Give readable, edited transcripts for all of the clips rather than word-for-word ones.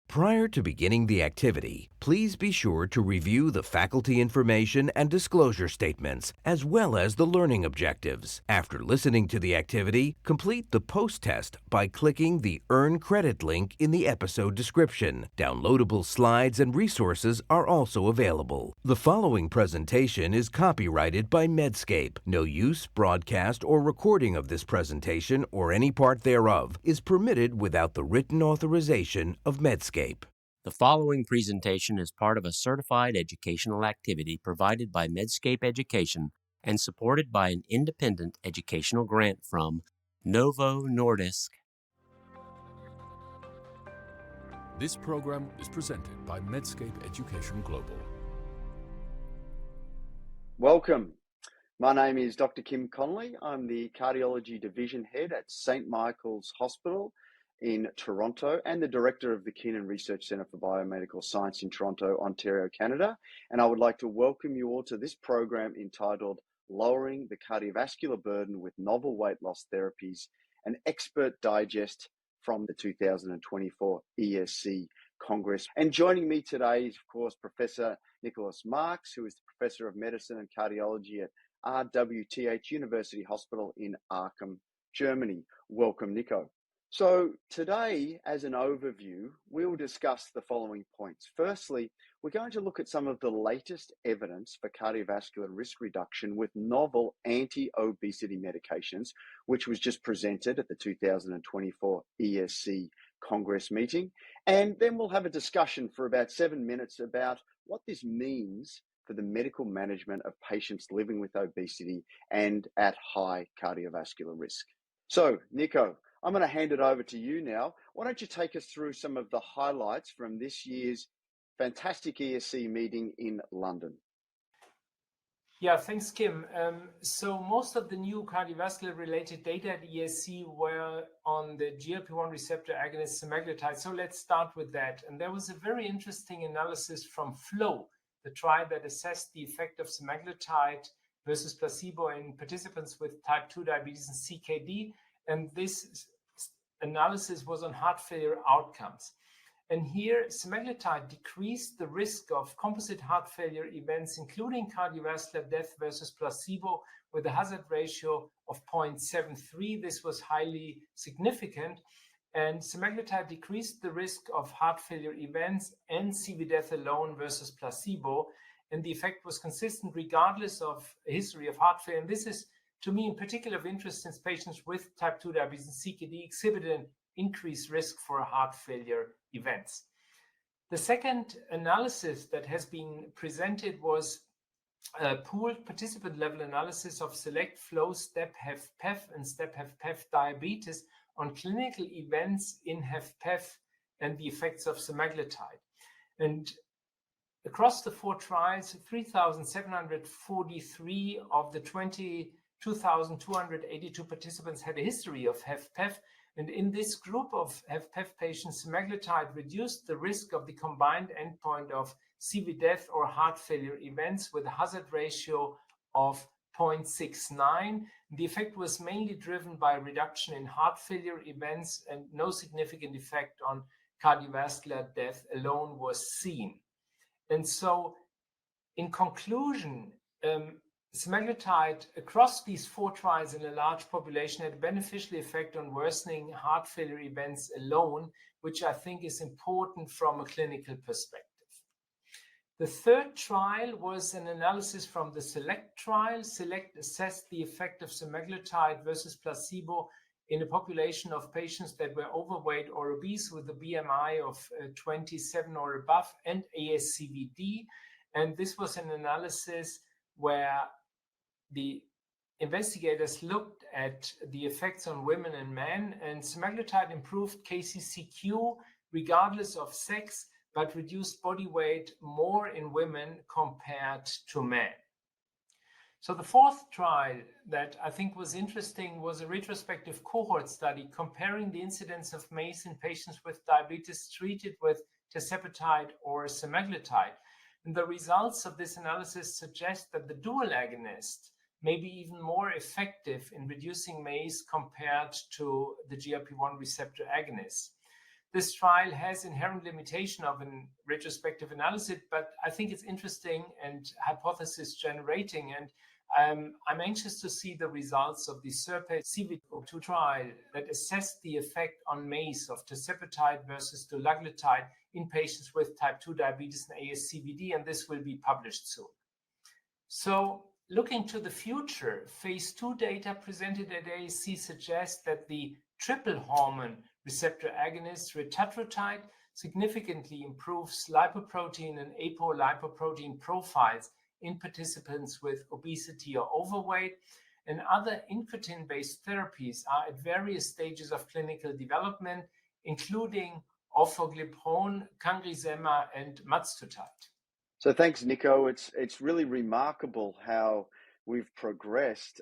Prior to beginning the activity, please be sure to review the faculty information and disclosure statements, as well as the learning objectives. After listening to the activity, complete the post-test by clicking the Earn Credit link in the episode description. Downloadable slides and resources are also available. The following presentation is copyrighted by Medscape. No use, broadcast, or recording of this presentation or any part thereof is permitted without the written authorization of Medscape. The following presentation is part of a certified educational activity provided by Medscape Education and supported by an independent educational grant from Novo Nordisk. This program is presented by Medscape Education Global. Welcome. My name is Dr. Kim Connolly. I'm the Cardiology Division Head at St. Michael's Hospital in Toronto and the Director of the Keenan Research Centre for Biomedical Science in Toronto, Ontario, Canada. And I would like to welcome you all to this program entitled Lowering the Cardiovascular Burden with Novel Weight Loss Therapies, an expert digest from the 2024 ESC Congress. And joining me today is, of course, Professor Nicholas Marks, who is the Professor of Medicine and Cardiology at RWTH University Hospital in Aachen, Germany. Welcome, Nico. So today, as an overview, we'll discuss the following points. Firstly, we're going to look at some of the latest evidence for cardiovascular risk reduction with novel anti-obesity medications, which was just presented at the 2024 ESC Congress meeting. And then we'll have a discussion for about 7 minutes about what this means for the medical management of patients living with obesity and at high cardiovascular risk. So, Nico, I'm going to hand it over to you now. Why don't you take us through some of the highlights from this year's fantastic ESC meeting in London? Yeah, thanks, Kim. So most of the new cardiovascular related data at ESC were on the GLP-1 receptor agonist semaglutide. So let's start with that. And there was a very interesting analysis from FLOW, the trial that assessed the effect of semaglutide versus placebo in participants with type 2 diabetes and CKD. And this analysis was on heart failure outcomes. And here, semaglutide decreased the risk of composite heart failure events, including cardiovascular death versus placebo, with a hazard ratio of 0.73. This was highly significant. And semaglutide decreased the risk of heart failure events and CV death alone versus placebo. And the effect was consistent regardless of a history of heart failure. And this is, to me, in particular of interest, since patients with type 2 diabetes and CKD exhibited an increased risk for heart failure events. The second analysis that has been presented was a pooled participant level analysis of select flow STEP-HFpEF and STEP-HFpEF diabetes on clinical events in HFpEF and the effects of semaglutide. And across the 4 trials, 3,743 of the 22,282 participants had a history of HFpEF, and in this group of HFpEF patients, semaglutide reduced the risk of the combined endpoint of CV death or heart failure events with a hazard ratio of 0.69. The effect was mainly driven by a reduction in heart failure events, and no significant effect on cardiovascular death alone was seen. And so, in conclusion, semaglutide across these 4 trials in a large population had a beneficial effect on worsening heart failure events alone, which I think is important from a clinical perspective. The third trial was an analysis from the SELECT trial. SELECT assessed the effect of semaglutide versus placebo in a population of patients that were overweight or obese with a BMI of 27 or above and ASCVD. And this was an analysis where the investigators looked at the effects on women and men, and semaglutide improved KCCQ regardless of sex, but reduced body weight more in women compared to men. So the fourth trial that I think was interesting was a retrospective cohort study comparing the incidence of MACE in patients with diabetes treated with tirzepatide or semaglutide. And the results of this analysis suggest that the dual agonist may be even more effective in reducing MACE compared to the GLP-1 receptor agonists. this trial has inherent limitation of a retrospective analysis, but I think it's interesting and hypothesis generating. And I'm anxious to see the results of the SURPACE CVD2 trial that assessed the effect on MACE of tirzepatide versus dulaglutide in patients with type 2 diabetes and ASCVD, and this will be published soon. So looking to the future, phase 2 data presented at ESC suggests that the triple hormone receptor agonist retatrutide significantly improves lipoprotein and apolipoprotein profiles in participants with obesity or overweight, and other incretin-based therapies are at various stages of clinical development, including orforglipron, cagrilintide, and mazdutide. So thanks, Nico. It's really remarkable how we've progressed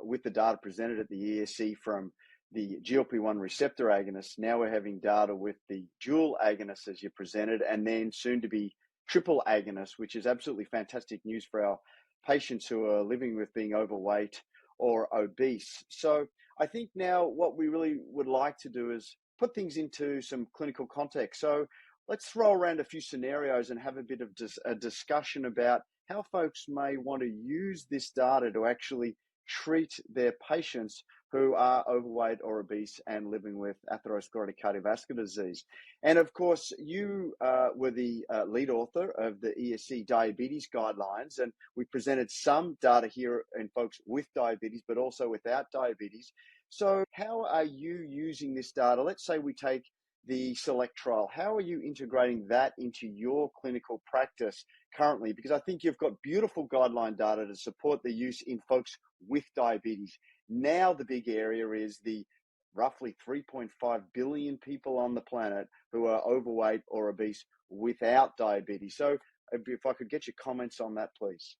with the data presented at the ESC from the GLP-1 receptor agonists. Now we're having data with the dual agonists as you presented, and then soon to be triple agonists, which is absolutely fantastic news for our patients who are living with being overweight or obese. So I think now what we really would like to do is put things into some clinical context. So let's throw around a few scenarios and have a bit of a discussion about how folks may want to use this data to actually treat their patients who are overweight or obese and living with atherosclerotic cardiovascular disease. And of course, you were the lead author of the ESC diabetes guidelines, and we presented some data here in folks with diabetes, but also without diabetes. So how are you using this data? Let's say we take the SELECT trial. How are you integrating that into your clinical practice currently? Because I think you've got beautiful guideline data to support the use in folks with diabetes. Now the big area is the roughly 3.5 billion people on the planet who are overweight or obese without diabetes. So if I could get your comments on that, please.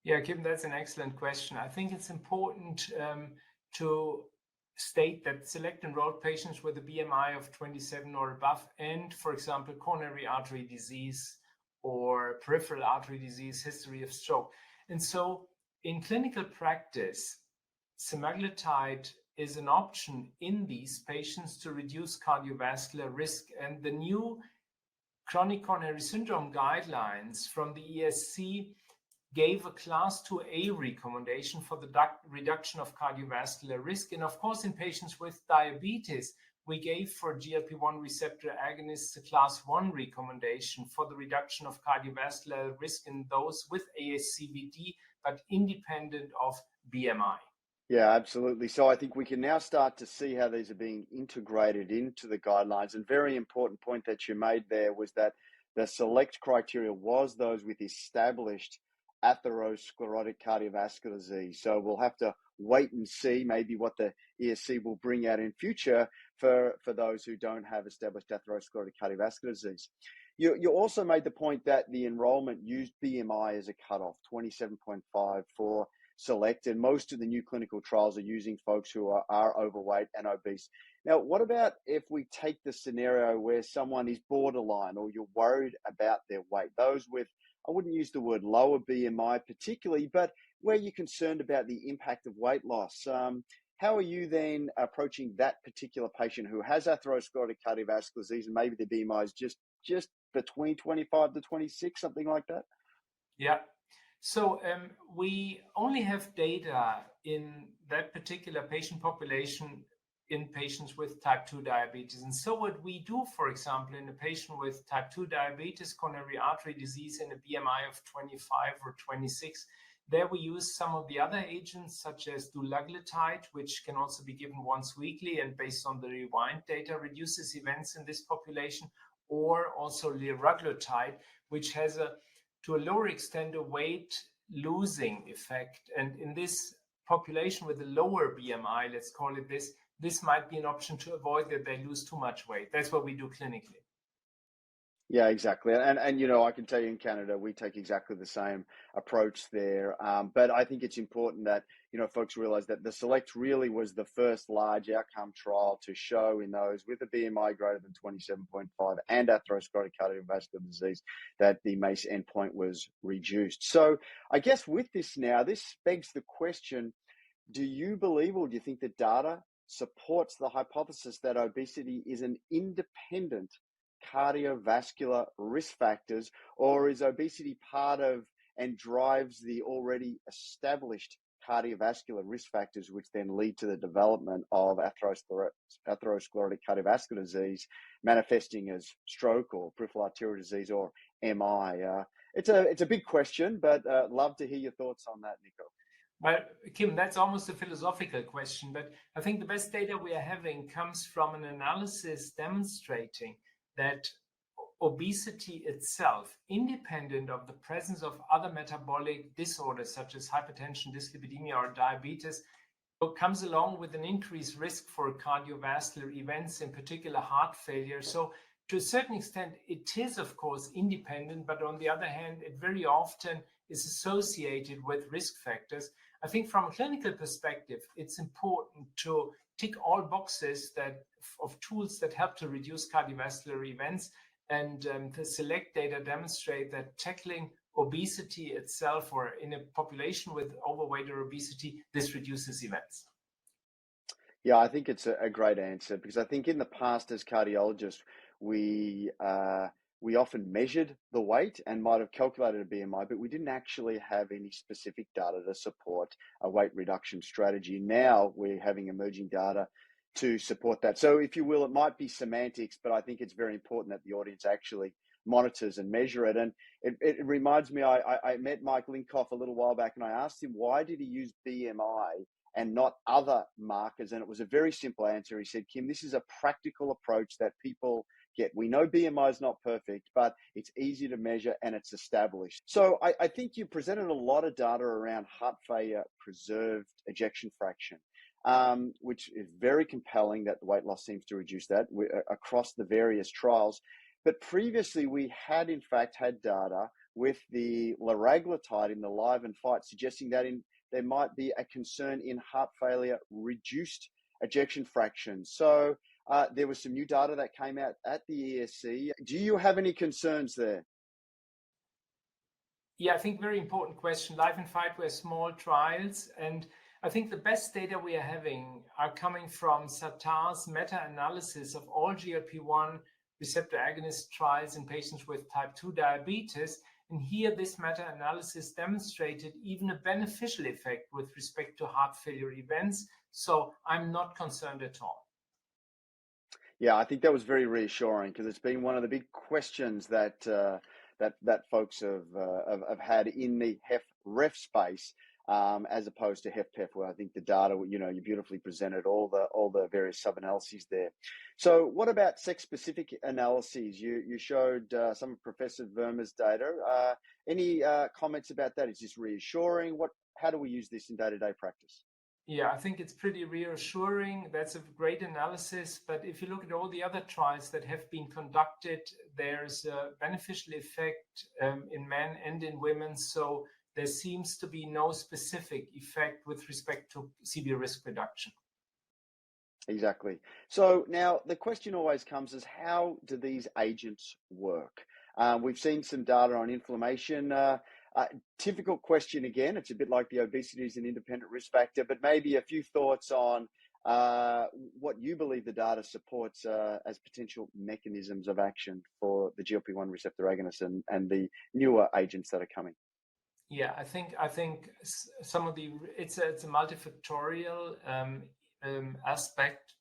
Yeah, Kim, that's an excellent question. I think it's important to state that SELECT enrolled patients with a BMI of 27 or above and, for example, coronary artery disease or peripheral artery disease, history of stroke. And so in clinical practice, semaglutide is an option in these patients to reduce cardiovascular risk. And the new chronic coronary syndrome guidelines from the ESC gave a class 2A recommendation for the reduction of cardiovascular risk. And of course, in patients with diabetes, we gave for GLP-1 receptor agonists a class 1 recommendation for the reduction of cardiovascular risk in those with ASCVD, but independent of BMI. Yeah, absolutely. So I think we can now start to see how these are being integrated into the guidelines. And very important point that you made there was that the SELECT criteria was those with established atherosclerotic cardiovascular disease. So we'll have to wait and see maybe what the ESC will bring out in future for those who don't have established atherosclerotic cardiovascular disease. You also made the point that the enrollment used BMI as a cutoff, 27.5 for SELECT, and most of the new clinical trials are using folks who are overweight and obese. Now, what about if we take the scenario where someone is borderline or you're worried about their weight? Those with, I wouldn't use the word lower BMI particularly, but where you're concerned about the impact of weight loss. How are you then approaching that particular patient who has atherosclerotic cardiovascular disease and maybe the BMI is just between 25 to 26, something like that? Yeah. So we only have data in that particular patient population in patients with type 2 diabetes. And so what we do, for example, in a patient with type 2 diabetes, coronary artery disease, and a BMI of 25 or 26, there we use some of the other agents such as dulaglutide, which can also be given once weekly and based on the REWIND data reduces events in this population, or also liraglutide, which has to a lower extent a weight losing effect. And in this population with a lower BMI, let's call it this might be an option to avoid that they lose too much weight. That's what we do clinically. Yeah, exactly. And you know, I can tell you in Canada, we take exactly the same approach there. But I think it's important that, you know, folks realize that the SELECT really was the first large outcome trial to show in those with a BMI greater than 27.5 and atherosclerotic cardiovascular disease that the MACE endpoint was reduced. So I guess with this now, this begs the question, do you believe or do you think the data supports the hypothesis that obesity is an independent cardiovascular risk factors, or is obesity part of and drives the already established cardiovascular risk factors, which then lead to the development of atherosclerotic cardiovascular disease manifesting as stroke or peripheral arterial disease or MI? It's a big question, but love to hear your thoughts on that, Nico. Well, Kim, that's almost a philosophical question, but I think the best data we are having comes from an analysis demonstrating that obesity itself, independent of the presence of other metabolic disorders such as hypertension, dyslipidemia, or diabetes, comes along with an increased risk for cardiovascular events, in particular heart failure. So to a certain extent, it is, of course, independent, but on the other hand, it very often is associated with risk factors. I think from a clinical perspective, it's important to tick all boxes of tools that help to reduce cardiovascular events, and the select data demonstrate that tackling obesity itself, or in a population with overweight or obesity, this reduces events. Yeah, I think it's a great answer, because I think in the past as cardiologists, we often measured the weight and might have calculated a BMI, but we didn't actually have any specific data to support a weight reduction strategy. Now we're having emerging data to support that. So if you will, it might be semantics, but I think it's very important that the audience actually monitors and measure it. And it reminds me, I met Mike Linkoff a little while back, and I asked him, why did he use BMI and not other markers? And it was a very simple answer. He said, Kim, this is a practical approach that people get. We know BMI is not perfect, but it's easy to measure and it's established. So I think you presented a lot of data around heart failure preserved ejection fraction, which is very compelling that the weight loss seems to reduce that across the various trials. But previously, we had in fact had data with the liraglutide in the Live and Fight suggesting that there might be a concern in heart failure reduced ejection fraction. So there was some new data that came out at the ESC. Do you have any concerns there? Yeah, I think very important question. Live and Fight were small trials, and I think the best data we are having are coming from Sattar's meta-analysis of all GLP-1 receptor agonist trials in patients with type 2 diabetes. And here, this meta-analysis demonstrated even a beneficial effect with respect to heart failure events. So I'm not concerned at all. Yeah, I think that was very reassuring, because it's been one of the big questions that that folks have had in the HFrEF space, as opposed to HFpEF, where I think the data, you beautifully presented all the various sub-analyses there. So what about sex-specific analyses? You showed some of Professor Verma's data. Any comments about that? Is this reassuring? How do we use this in day-to-day practice? Yeah, I think it's pretty reassuring. That's a great analysis. But if you look at all the other trials that have been conducted, there's a beneficial effect in men and in women. So there seems to be no specific effect with respect to severe risk reduction. Exactly. So now the question always comes is, how do these agents work? We've seen some data on inflammation. Difficult question again. It's a bit like the obesity is an independent risk factor, but maybe a few thoughts on what you believe the data supports as potential mechanisms of action for the GLP-1 receptor agonists and the newer agents that are coming. Yeah, I think some of it's a multifactorial aspect: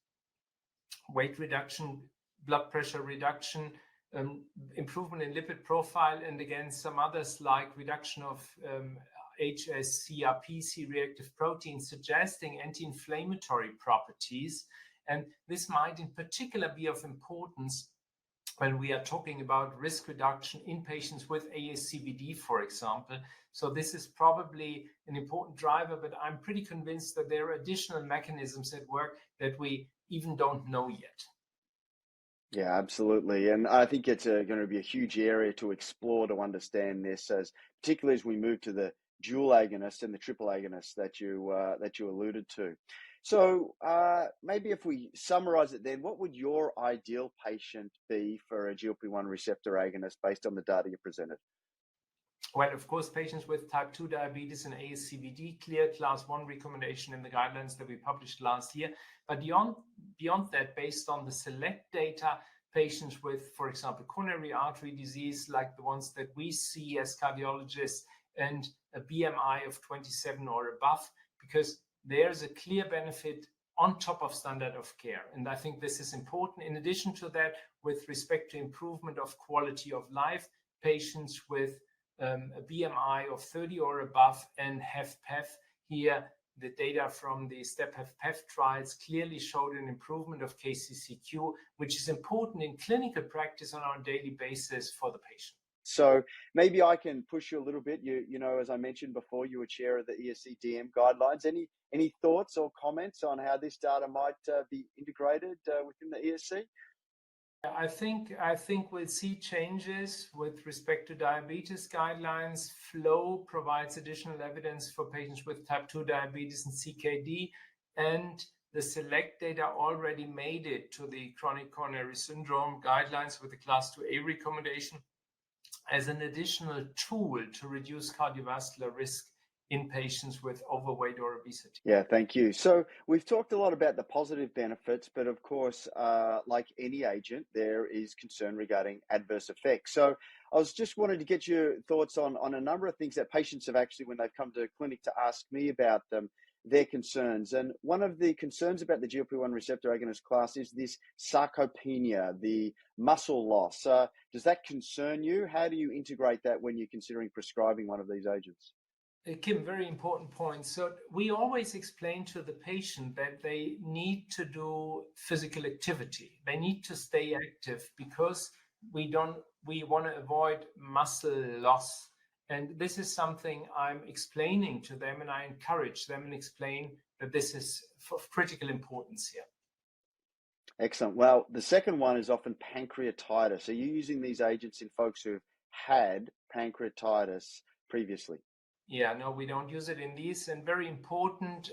weight reduction, blood pressure reduction, improvement in lipid profile, and again some others like reduction of HSCRP, C-reactive protein, suggesting anti-inflammatory properties. And this might in particular be of importance when we are talking about risk reduction in patients with ASCVD, for example. So this is probably an important driver, but I'm pretty convinced that there are additional mechanisms at work that we even don't know yet. Yeah, absolutely. And I think it's going to be a huge area to explore to understand this, particularly as we move to the dual agonists and the triple agonists that you alluded to. So maybe if we summarize it then, what would your ideal patient be for a GLP-1 receptor agonist based on the data you presented? Well, of course, patients with type 2 diabetes and ASCVD clear class 1 recommendation in the guidelines that we published last year. But beyond that, based on the SELECT data, patients with, for example, coronary artery disease, like the ones that we see as cardiologists, and a BMI of 27 or above, because there's a clear benefit on top of standard of care. And I think this is important. In addition to that, with respect to improvement of quality of life, patients with a BMI of 30 or above and HFpEF, here the data from the STEP-HFpEF trials clearly showed an improvement of KCCQ, which is important in clinical practice on a daily basis for the patient. So maybe I can push you a little bit. You know, as I mentioned before, you were chair of the ESC DM guidelines. Any thoughts or comments on how this data might be integrated within the ESC? I think we'll see changes with respect to diabetes guidelines. FLOW provides additional evidence for patients with type 2 diabetes and CKD, and the SELECT data already made it to the chronic coronary syndrome guidelines with the class 2A recommendation as an additional tool to reduce cardiovascular risk in patients with overweight or obesity. Yeah, thank you. So we've talked a lot about the positive benefits, but of course, like any agent, there is concern regarding adverse effects. So I was just wanted to get your thoughts on a number of things that patients have actually, when they've come to the clinic to ask me about them, their concerns. And one of the concerns about the GLP-1 receptor agonist class is this sarcopenia, the muscle loss. Does that concern you? How do you integrate that when you're considering prescribing one of these agents? Kim, very important point. So we always explain to the patient that they need to do physical activity. They need to stay active because we want to avoid muscle loss. And this is something I'm explaining to them, and I encourage them and explain that this is of critical importance here. Excellent. Well, the second one is often pancreatitis. Are you using these agents in folks who've had pancreatitis previously? Yeah, no, we don't use it in these. And very important,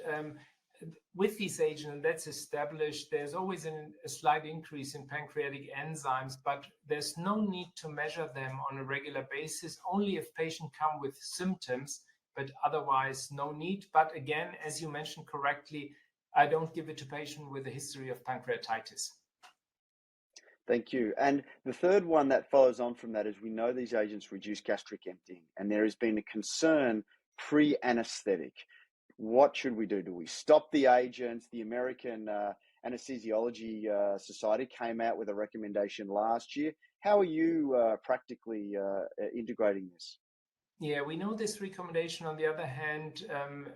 with these agents, and that's established, there's always a slight increase in pancreatic enzymes, but there's no need to measure them on a regular basis, only if patients come with symptoms, but otherwise no need. But again, as you mentioned correctly, I don't give it to patients with a history of pancreatitis. Thank you. And the third one that follows on from that is we know these agents reduce gastric emptying, and there has been a concern pre-anesthetic. What should we do? Do we stop the agents? The American Anesthesiology Society came out with a recommendation last year. How are you practically integrating this? Yeah, we know this recommendation. On the other hand,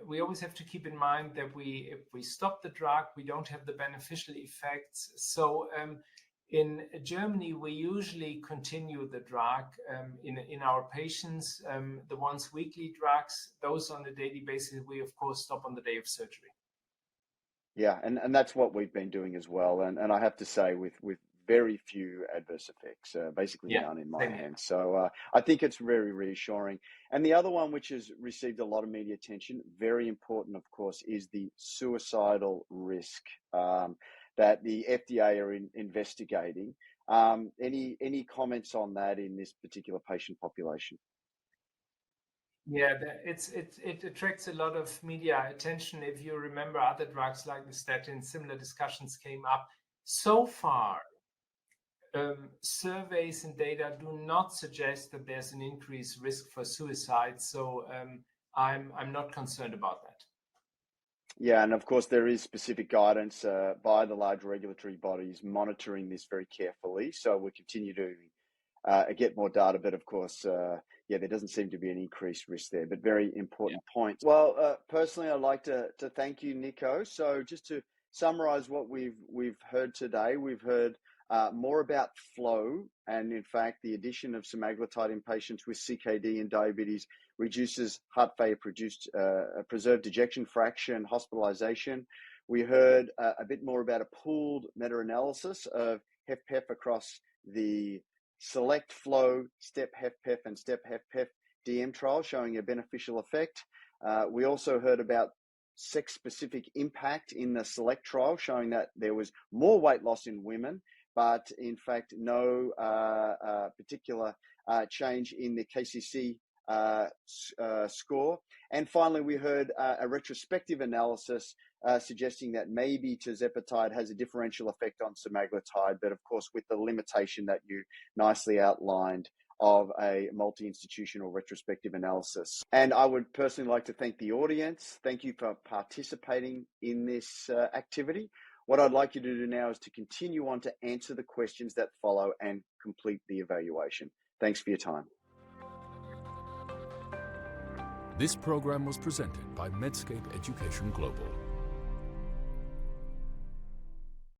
we always have to keep in mind that if we stop the drug, we don't have the beneficial effects. So in Germany, we usually continue the drug in our patients. The once weekly drugs, those on a daily basis, we of course stop on the day of surgery. Yeah, and that's what we've been doing as well. And I have to say, with very few adverse effects, basically none in my hands. So I think it's very reassuring. And the other one, which has received a lot of media attention, very important, of course, is the suicidal risk that the FDA are investigating. Any comments on that in this particular patient population? Yeah, it attracts a lot of media attention. If you remember other drugs like the statin, similar discussions came up. So far, surveys and data do not suggest that there's an increased risk for suicide. So I'm not concerned about that. Yeah, and of course there is specific guidance by the large regulatory bodies monitoring this very carefully. So we'll continue to get more data, but of course, there doesn't seem to be an increased risk there, but very important point. Well, personally, I'd like to thank you, Nico. So just to summarize what we've heard today, we've heard more about FLOW, and in fact, the addition of semaglutide in patients with CKD and diabetes reduces heart failure, preserved ejection fraction, hospitalization. We heard a bit more about a pooled meta-analysis of HFpEF across the SELECT, FLOW, STEP-HFpEF, and STEP-HFpEF DM trial showing a beneficial effect. We also heard about sex-specific impact in the SELECT trial, showing that there was more weight loss in women, but in fact, no particular change in the KCC score. And finally, we heard a retrospective analysis suggesting that maybe tirzepatide has a differential effect on semaglutide, but of course with the limitation that you nicely outlined of a multi-institutional retrospective analysis. And I would personally like to thank the audience. Thank you for participating in this activity. What I'd like you to do now is to continue on to answer the questions that follow and complete the evaluation. Thanks for your time. This program was presented by Medscape Education Global.